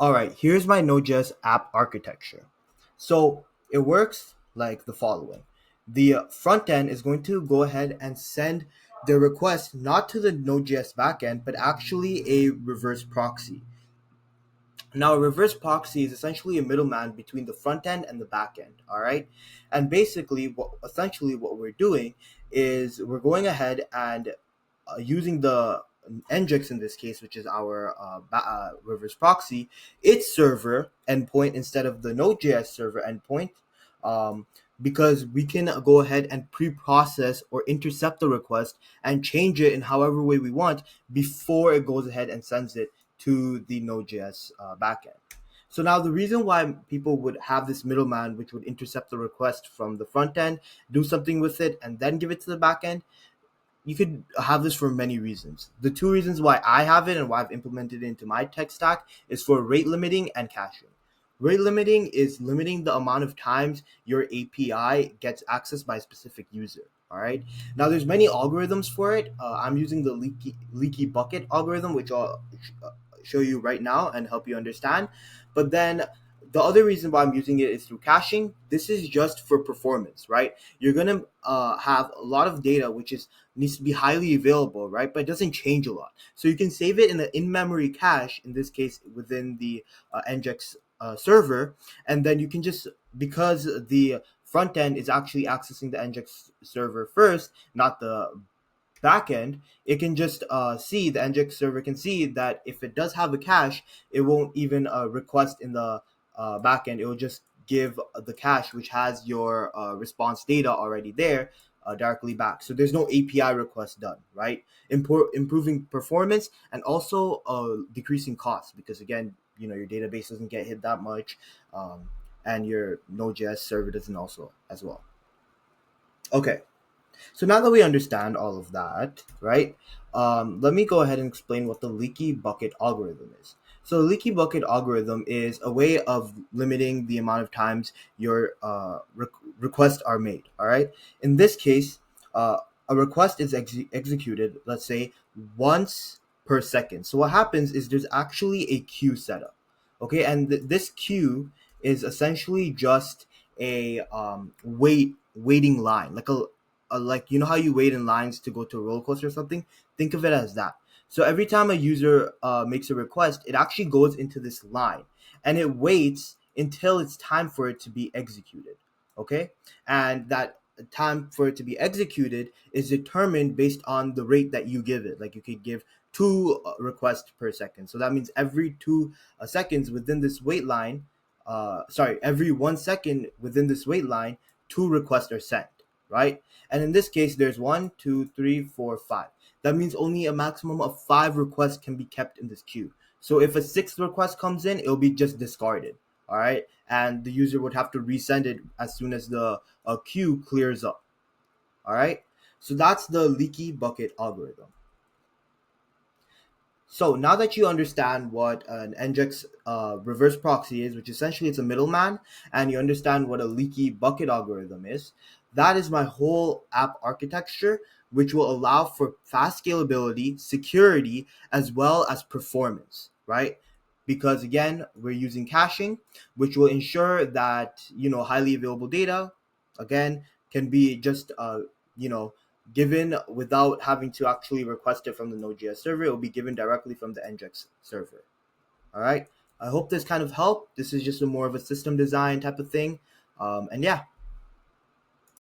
All right, here's my Node.js app architecture. So it works like the following. The front end is going to go ahead and send the request not to the Node.js backend, but actually a reverse proxy. Now, a reverse proxy is essentially a middleman between the front end and the back end. All right, and basically, what we're doing is we're going ahead and using the Nginx in this case, which is our reverse proxy, its server endpoint instead of the Node.js server endpoint, um, because we can go ahead and pre-process or intercept the request and change it in however way we want before it goes ahead and sends it to the Node.js backend. So now the reason why people would have this middleman, which would intercept the request from the front end, do something with it, and then give it to the backend, you could have this for many reasons. The two reasons why I have it and why I've implemented it into my tech stack is for rate limiting and caching. Rate limiting is limiting the amount of times your API gets accessed by a specific user. All right. Now, there's many algorithms for it. I'm using the leaky bucket algorithm, which I'll show you right now and help you understand. But then the other reason why I'm using it is through caching. This is just for performance, right? You're gonna have a lot of data which is needs to be highly available, right? But it doesn't change a lot. So you can save it in the in-memory cache, in this case within the Nginx server, and then you can just, because the front end is actually accessing the Nginx server first, not the backend, it can just see the Nginx server can see that if it does have a cache, it won't even request in the backend. It will just give the cache which has your response data already there directly back. So there's no API request done, right? Improving performance and also decreasing costs, because again, your database doesn't get hit that much, and your Node.js server doesn't also as well. Okay. So now that we understand all of that, right? Let me go ahead and explain what the leaky bucket algorithm is. So the leaky bucket algorithm is a way of limiting the amount of times your requests are made. All right. In this case, a request is executed, let's say, once per second. So what happens is there's actually a queue setup. Okay, and this queue is essentially just a waiting line, like like how you wait in lines to go to a roller coaster or something. Think of it as that. So every time a user makes a request, it actually goes into this line and it waits until it's time for it to be executed. Okay, and that time for it to be executed is determined based on the rate that you give it. Like you could give two requests per second, so that means every 2 seconds within this wait line, every 1 second within this wait line, two requests are sent, right? And in this case, there's 1, 2, 3, 4, 5. That means only a maximum of 5 requests can be kept in this queue. So if a sixth request comes in, it'll be just discarded. All right. And the user would have to resend it as soon as the queue clears up. All right. So that's the leaky bucket algorithm. So now that you understand what an Nginx reverse proxy is, which essentially it's a middleman, and you understand what a leaky bucket algorithm is, that is my whole app architecture, which will allow for fast scalability, security, as well as performance, right? Because again, we're using caching, which will ensure that highly available data, again, can be just you know given without having to actually request it from the Node.js server. It will be given directly from the Nginx server. All right. I hope this kind of helped. This is just more of a system design type of thing. And yeah,